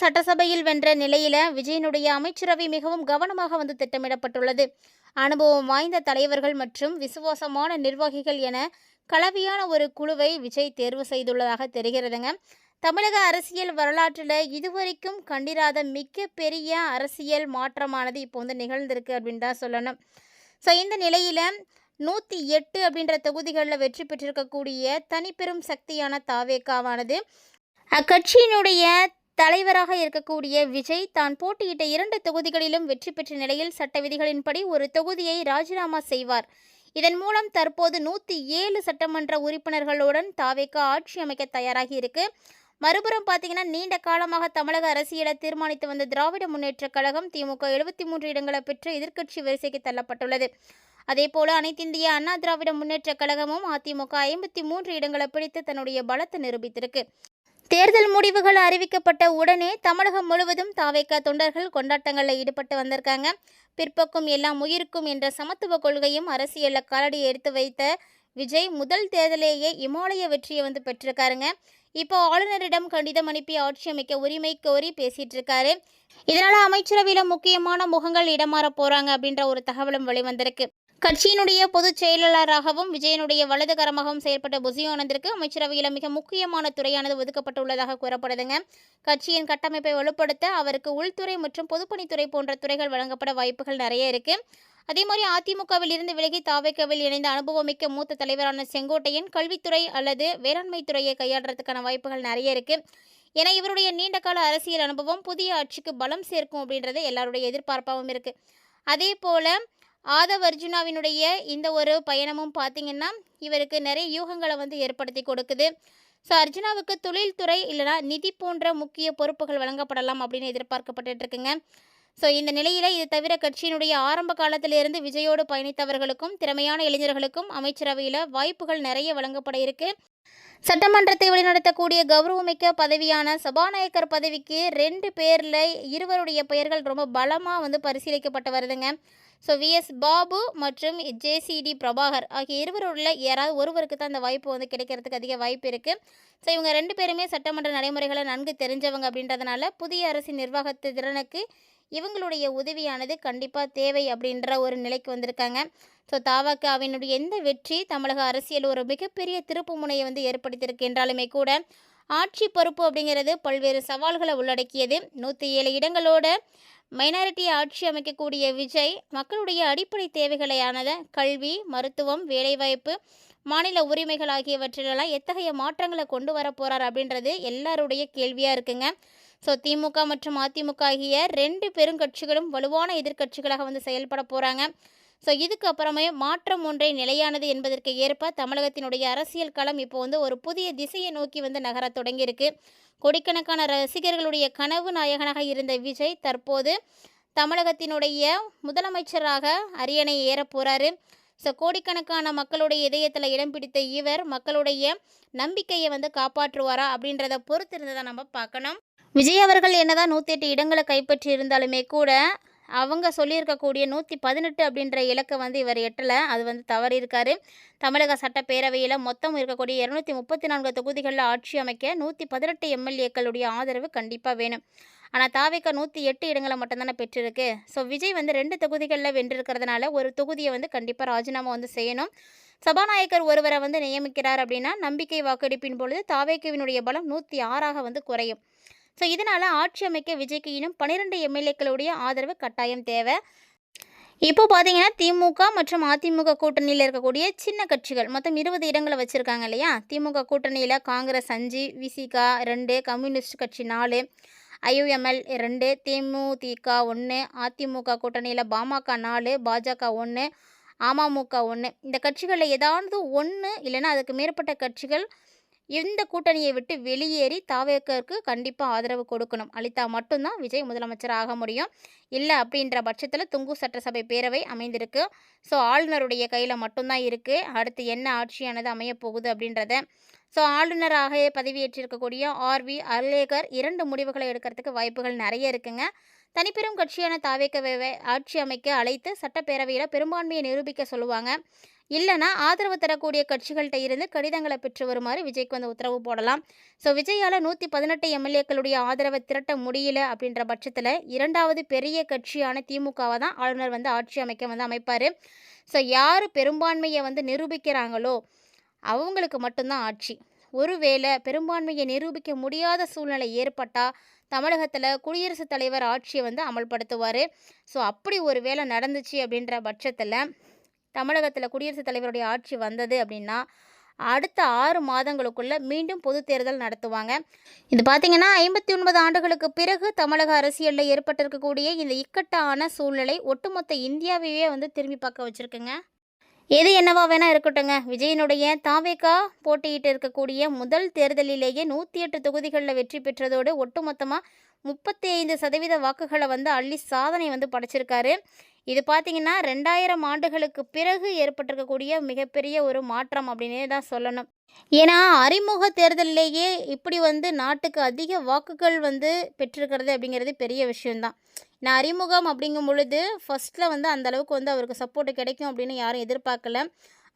சட்டசபையில் வென்ற நிலையில விஜயனுடைய அமைச்சரவை மிகவும் கவனமாக வந்து திட்டமிடப்பட்டுள்ளது. அனுபவம் வாய்ந்த தலைவர்கள் மற்றும் விசுவாசமான நிர்வாகிகள் என கலவையான ஒரு குழுவை விஜய் தேர்வு செய்துள்ளதாக தெரிகிறதுங்க. தமிழக அரசியல் வரலாற்றில் இதுவரைக்கும் கண்டிராத மிகப்பெரிய அரசியல் மாற்றமானது இப்போ வந்து நிகழ்ந்திருக்கு அப்படின்னு தான் சொல்லணும். ஸோ இந்த நிலையில் 108 அப்படின்ற தொகுதிகளில் வெற்றி பெற்றிருக்கக்கூடிய தனிப்பெரும் சக்தியான தாவேகாவானது அக்கட்சியினுடைய தலைவராக இருக்கக்கூடிய விஜய் தான் போட்டியிட்ட 2 தொகுதிகளிலும் வெற்றி பெற்ற நிலையில் சட்ட விதிகளின்படி ஒரு தொகுதியை ராஜினாமா செய்வார். இதன் மூலம் தற்போது 107 சட்டமன்ற உறுப்பினர்களுடன் தாவேகா ஆட்சி அமைக்க தயாராகி இருக்கு. மறுபுறம் பார்த்தீங்கன்னா, நீண்ட காலமாக தமிழக அரசியலை தீர்மானித்து வந்த திராவிட முன்னேற்றக் கழகம் திமுக 73 இடங்களை பெற்று எதிர்க்கட்சி வரிசைக்கு தள்ளப்பட்டுள்ளது. அதேபோல அனைத்திந்திய அண்ணா திராவிட முன்னேற்றக் கழகமும் அதிமுக 53 இடங்களை பிடித்து தன்னுடைய பலத்தை நிரூபித்திருக்கு. தேர்தல் முடிவுகள் அறிவிக்கப்பட்ட உடனே தமிழகம் முழுவதும் தாவேகா தொண்டர்கள் கொண்டாட்டங்களில் ஈடுபட்டு வந்திருக்காங்க. பிற்போக்கும் எல்லாம் உயிருக்கும் என்ற சமத்துவ கொள்கையும் அரசியலில் காலடி எடுத்து வைத்த விஜய் முதல் தேர்தலேயே இமாலய வெற்றியை வந்து பெற்றிருக்காருங்க. இப்போ ஆளுநரிடம் கடிதம் அனுப்பி ஆட்சி அமைக்க உரிமை கோரி பேசிட்டு இருக்காரு. இதனால அமைச்சரவையில் முக்கியமான முகங்கள் இடமாற போறாங்க அப்படின்ற ஒரு தகவலும் வெளிவந்திருக்கு. கட்சியினுடைய பொதுச் செயலாளராகவும் விஜயனுடைய வலதுகரமாகவும் செயற்பட்ட புசியோ ஆனந்திற்கு அமைச்சரவையில் மிக முக்கியமான துறையானது ஒதுக்கப்பட்டுள்ளதாக கூறப்படுதுங்க. கட்சியின் கட்டமைப்பை வலுப்படுத்த அவருக்கு உள்துறை மற்றும் பொதுப்பணித்துறை போன்ற துறைகள் வழங்கப்பட வாய்ப்புகள் நிறைய இருக்கு. அதே மாதிரி அதிமுகவில் இருந்து விலகி தாவேகாவில் இணைந்த அனுபவமிக்க மூத்த தலைவரான செங்கோட்டையன் கல்வித்துறை அல்லது வேளாண்மை துறையை கையாளுறதுக்கான வாய்ப்புகள் நிறைய இருக்கு. ஏன்னா இவருடைய நீண்டகால அரசியல் அனுபவம் புதிய ஆட்சிக்கு பலம் சேர்க்கும் அப்படின்றது எல்லாருடைய எதிர்பார்ப்பாகவும் இருக்கு. அதே போல ஆதவ் அர்ஜுனாவினுடைய இந்த ஒரு பயணமும் பார்த்திங்கன்னா இவருக்கு நிறைய யூகங்களை வந்து ஏற்படுத்தி கொடுக்குது. ஸோ அர்ஜுனாவுக்கு தொழில்துறை இல்லைனா நிதி போன்ற முக்கிய பொறுப்புகள் வழங்கப்படலாம் அப்படின்னு எதிர்பார்க்கப்பட்டு இருக்குங்க. ஸோ இந்த நிலையில் இது தவிர கட்சியினுடைய ஆரம்ப காலத்திலிருந்து விஜயோடு பயணித்தவர்களுக்கும் திறமையான இளைஞர்களுக்கும் அமைச்சரவையில் வாய்ப்புகள் நிறைய வழங்கப்பட இருக்கு. சட்டமன்றத்தை வழிநடத்தக்கூடிய கௌரவமிக்க பதவியான சபாநாயகர் பதவிக்கு 2 பேரில் 2 பெயர்கள் ரொம்ப பலமாக வந்து பரிசீலிக்கப்பட்டு வருதுங்க. ஸோ விஎஸ் பாபு மற்றும் ஜேசிடி பிரபாகர் ஆகிய இருவருள்ள யாராவது ஒருவருக்கு தான் அந்த வாய்ப்பு வந்து கிடைக்கிறதுக்கு அதிக வாய்ப்பு இருக்குது. ஸோ இவங்க 2 பேருமே சட்டமன்ற நடைமுறைகளை நன்கு தெரிஞ்சவங்க அப்படின்றதுனால புதிய அரசின் நிர்வாகத்து திறனுக்கு இவங்களுடைய உதவியானது கண்டிப்பாக தேவை அப்படின்ற ஒரு நிலைக்கு வந்திருக்காங்க. ஸோ தாவேகாவினுடைய எந்த வெற்றி தமிழக அரசியல் ஒரு மிகப்பெரிய திருப்பு முனையை வந்து ஏற்படுத்தியிருக்கு என்றாலுமே கூட ஆட்சி பொறுப்பு அப்படிங்கிறது பல்வேறு சவால்களை உள்ளடக்கியது. 107 இடங்களோட மைனாரிட்டி ஆட்சி அமைக்கக்கூடிய விஜய் மக்களுடைய அடிப்படை தேவைகளையானத கல்வி, மருத்துவம், வேலைவாய்ப்பு, மாநில உரிமைகள் ஆகியவற்றிலெல்லாம் எத்தகைய மாற்றங்களை கொண்டு வர போகிறார் அப்படின்றது எல்லாருடைய கேள்வியாக இருக்குங்க. ஸோ திமுக மற்றும் அதிமுக ஆகிய 2 பெருங்கட்சிகளும் வலுவான எதிர்க்கட்சிகளாக வந்து செயல்பட போகிறாங்க. ஸோ இதுக்கு அப்புறமே மாற்றம் ஒன்றை நிலையானது என்பதற்கு ஏற்ப தமிழகத்தினுடைய அரசியல் களம் இப்போ வந்து ஒரு புதிய திசையை நோக்கி வந்து நகர தொடங்கியிருக்கு. கோடிக்கணக்கான ரசிகர்களுடைய கனவு நாயகனாக இருந்த விஜய் தற்போது தமிழகத்தினுடைய முதலமைச்சராக அரியணை ஏற போகிறாரு. ஸோ கோடிக்கணக்கான மக்களுடைய இதயத்தில் இடம் பிடித்த இவர் மக்களுடைய நம்பிக்கையை வந்து காப்பாற்றுவாரா அப்படின்றத பொறுத்து இருந்ததை நம்ம பார்க்கணும். விஜய் அவர்கள் என்னதான் 108 இடங்களை கைப்பற்றி இருந்தாலுமே கூட அவங்க சொல்லியிருக்கக்கூடிய 118 அப்படின்ற இலக்கை வந்து இவர் எட்டலை. அது வந்து தவறியிருக்காரு. தமிழக சட்டப்பேரவையில் மொத்தம் இருக்கக்கூடிய 234 தொகுதிகளில் ஆட்சி அமைக்க 118 எம்எல்ஏக்களுடைய ஆதரவு கண்டிப்பாக வேணும். ஆனால் தாவேகா 108 இடங்களை மட்டும்தானே பெற்றிருக்கு. ஸோ விஜய் வந்து 2 தொகுதிகளில் வென்றிருக்கிறதுனால ஒரு தொகுதியை வந்து கண்டிப்பாக ராஜினாமா வந்து செய்யணும். சபாநாயகர் ஒருவரை வந்து நியமிக்கிறார் அப்படின்னா நம்பிக்கை வாக்கெடுப்பின் பொழுது தாவேகாவினுடைய பலம் 106ஆக வந்து குறையும். ஸோ இதனால் ஆட்சி அமைக்க விஜய்க்கு இன்னும் 12 எம்எல்ஏக்களுடைய ஆதரவு கட்டாயம் தேவை. இப்போ பார்த்தீங்கன்னா திமுக மற்றும் அதிமுக கூட்டணியில் இருக்கக்கூடிய சின்ன கட்சிகள் மொத்தம் 20 இடங்களை வச்சுருக்காங்க இல்லையா. திமுக கூட்டணியில் காங்கிரஸ் 5, விசிக 2, கம்யூனிஸ்ட் கட்சி 4, ஐயுஎம்எல் 2, தேமுதிக 1, அதிமுக கூட்டணியில் பாமக 4, பாஜக 1, அமமுக 1. இந்த கட்சிகளில் ஏதாவது ஒன்று இல்லைன்னா அதுக்கு மேற்பட்ட கட்சிகள் இந்த கூட்டணியை விட்டு வெளியேறி தாவேகாவுக்கு கண்டிப்பாக ஆதரவு கொடுக்கணும். அளித்தா மட்டும்தான் விஜய் முதலமைச்சர் ஆக முடியும். இல்லை அப்படின்ற பட்சத்தில் துங்கு சட்டசபை பேரவை அமைந்திருக்கு. ஸோ ஆளுநருடைய கையில் மட்டும்தான் இருக்குது. அடுத்து என்ன ஆட்சியானது அமையப்போகுது அப்படின்றத. ஸோ ஆளுநராக பதவியேற்றிருக்கக்கூடிய ஆர்வி அர்லேகர் 2 முடிவுகளை எடுக்கிறதுக்கு வாய்ப்புகள் நிறைய இருக்குங்க. தனிப்பெரும் கட்சியான தாவேகாவை ஆட்சி அமைக்க அழைத்து சட்டப்பேரவையில் பெரும்பான்மையை நிரூபிக்க சொல்லுவாங்க. இல்லைனா ஆதரவு தரக்கூடிய கட்சிகள்கிட்ட இருந்து கடிதங்களை பெற்று வருமாறு விஜய்க்கு வந்து உத்தரவு போடலாம். ஸோ விஜயால் 118 எம்எல்ஏக்களுடைய ஆதரவை திரட்ட முடியல அப்படின்ற பட்சத்தில் இரண்டாவது பெரிய கட்சியான திமுகவை தான் ஆளுநர் வந்து ஆட்சி அமைக்க வந்து அமைப்பார். ஸோ யார் பெரும்பான்மையை வந்து நிரூபிக்கிறாங்களோ அவங்களுக்கு மட்டும்தான் ஆட்சி. ஒருவேளை பெரும்பான்மையை நிரூபிக்க முடியாத சூழ்நிலை ஏற்பட்டால் தமிழகத்தில் குடியரசுத் தலைவர் ஆட்சியை வந்து அமல்படுத்துவார். ஸோ அப்படி ஒரு வேளை நடந்துச்சு அப்படின்ற பட்சத்தில் தமிழகத்தில் குடியரசுத் தலைவருடைய ஆட்சி வந்தது அப்படின்னா அடுத்த 6 மாதங்களுக்குள்ள மீண்டும் பொது தேர்தல் நடத்துவாங்க. இது பார்த்திங்கன்னா 59 ஆண்டுகளுக்கு பிறகு தமிழக அரசியலில் ஏற்பட்டிருக்கக்கூடிய இந்த இக்கட்டான சூழ்நிலை ஒட்டுமொத்த இந்தியாவையே வந்து திரும்பி பார்க்க வச்சுருக்குங்க. எது என்னவா வேணா இருக்கட்டுங்க, விஜயனுடைய தாவேகா போட்டியிட்டு இருக்கக்கூடிய முதல் தேர்தலிலேயே 108 தொகுதிகளில் வெற்றி பெற்றதோடு ஒட்டுமொத்தமாக 35% வாக்குகளை வந்து அள்ளி சாதனை வந்து படைச்சிருக்காரு. இது பார்த்திங்கன்னா 2000 ஆண்டுகளுக்கு பிறகு ஏற்பட்டிருக்கக்கூடிய மிகப்பெரிய ஒரு மாற்றம் அப்படின்னே தான் சொல்லணும். ஏன்னா அறிமுக தேர்தலிலேயே இப்படி வந்து நாட்டுக்கு அதிக வாக்குகள் வந்து பெற்றிருக்கிறது அப்படிங்கிறது பெரிய விஷயம்தான். நான் அறிமுகம் அப்படிங்கும் பொழுது ஃபஸ்ட்டில் வந்து அந்தளவுக்கு வந்து அவருக்கு சப்போர்ட்டு கிடைக்கும் அப்படின்னு யாரும் எதிர்பார்க்கல.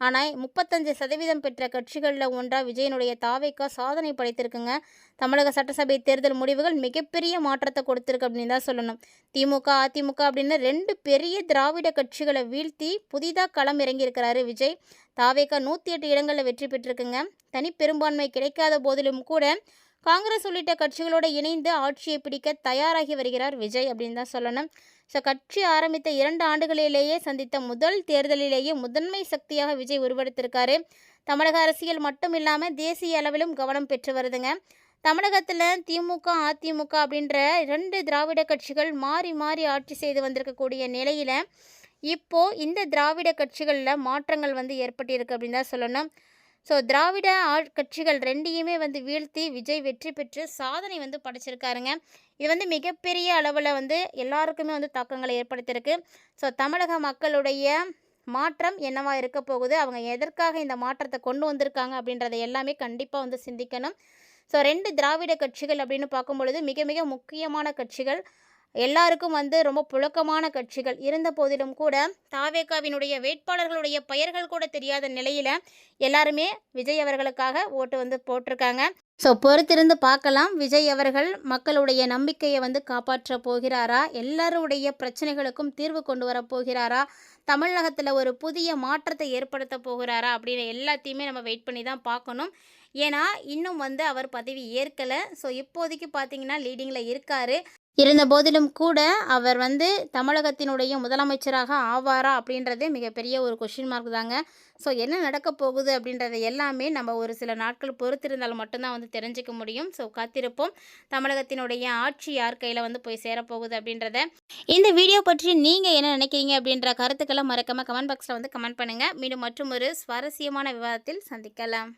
ஆனால் 35% பெற்ற கட்சிகளில் ஒன்றாக விஜயனுடைய தாவேகா சாதனை படைத்திருக்குங்க. தமிழக சட்டசபை தேர்தல் முடிவுகள் மிகப்பெரிய மாற்றத்தை கொடுத்துருக்கு அப்படின்னு தான் சொல்லணும். திமுக அதிமுக அப்படின்னு 2 பெரிய திராவிட கட்சிகளை வீழ்த்தி புதிதாக களம் இறங்கியிருக்கிறாரு விஜய். தாவேகா 108 இடங்களில் வெற்றி பெற்றிருக்குங்க. தனி பெரும்பான்மை கிடைக்காத போதிலும் கூட காங்கிரஸ் உள்ளிட்ட கட்சிகளோடு இணைந்து ஆட்சியை பிடிக்க தயாராகி வருகிறார் விஜய் அப்படின்னு தான் சொல்லணும். ஸோ கட்சி ஆரம்பித்த 2 ஆண்டுகளிலேயே சந்தித்த முதல் தேர்தலிலேயே முதன்மை சக்தியாக விஜய் உருவெடுத்திருக்காரு. தமிழக அரசியல் மட்டும் இல்லாமல் தேசிய அளவிலும் கவனம் பெற்று வருதுங்க. தமிழகத்தில் திமுக அதிமுக அப்படின்ற 2 திராவிட கட்சிகள் மாறி மாறி ஆட்சி செய்து வந்திருக்கக்கூடிய நிலையில் இப்போது இந்த திராவிட கட்சிகளில் மாற்றங்கள் வந்து ஏற்பட்டிருக்கு அப்படின்னு தான் சொல்லணும். ஸோ திராவிட கட்சிகள் 2யுமே வந்து வீழ்த்தி விஜய் வெற்றி பெற்று சாதனை வந்து படைச்சிருக்காருங்க. இது வந்து மிகப்பெரிய அளவில் வந்து எல்லாருக்குமே வந்து தாக்கங்களை ஏற்படுத்தியிருக்கு. ஸோ தமிழக மக்களுடைய மாற்றம் என்னவா இருக்க போகுது, அவங்க எதற்காக இந்த மாற்றத்தை கொண்டு வந்திருக்காங்க அப்படின்றத எல்லாமே கண்டிப்பாக வந்து சிந்திக்கணும். ஸோ 2 திராவிட கட்சிகள் அப்படின்னு பார்க்கும் பொழுது மிக மிக முக்கியமான கட்சிகள், எல்லாருக்கும் வந்து ரொம்ப புழக்கமான கட்சிகள் இருந்த போதிலும் கூட தாவேகாவினுடைய வேட்பாளர்களுடைய பெயர்கள் கூட தெரியாத நிலையில் எல்லாருமே விஜய் அவர்களுக்காக ஓட்டு வந்து போட்டிருக்காங்க. ஸோ பொறுத்திருந்து பார்க்கலாம், விஜய் அவர்கள் மக்களுடைய நம்பிக்கையை வந்து காப்பாற்ற போகிறாரா, எல்லாருடைய பிரச்சனைகளுக்கும் தீர்வு கொண்டு வர போகிறாரா, தமிழகத்தில் ஒரு புதிய மாற்றத்தை ஏற்படுத்த போகிறாரா அப்படின்னு எல்லாத்தையுமே நம்ம வெயிட் பண்ணி தான் பார்க்கணும். ஏன்னா இன்னும் வந்து அவர் பதவி ஏற்கலை. ஸோ இப்போதைக்கு பார்த்தீங்கன்னா லீடிங்கில் இருக்கார். இருந்த போதிலும் கூட அவர் வந்து தமிழகத்தினுடைய முதலமைச்சராக ஆவாரா அப்படின்றது மிகப்பெரிய ஒரு கொஷின் மார்க் தாங்க. ஸோ என்ன நடக்க போகுது அப்படின்றத எல்லாமே நம்ம ஒரு சில நாட்கள் பொறுத்திருந்தால் மட்டும்தான் வந்து தெரிஞ்சுக்க முடியும். ஸோ காத்திருப்போம், தமிழகத்தினுடைய ஆட்சி யார் கையில் வந்து போய் சேரப்போகுது அப்படின்றத. இந்த வீடியோ பற்றி நீங்கள் என்ன நினைக்கிறீங்க அப்படின்ற கருத்துக்களை மறக்காமல் கமெண்ட் பாக்ஸில் வந்து கமெண்ட் பண்ணுங்கள். மீண்டும் மற்றும் ஒரு சுவாரஸ்யமான விவாதத்தில் சந்திக்கலாம்.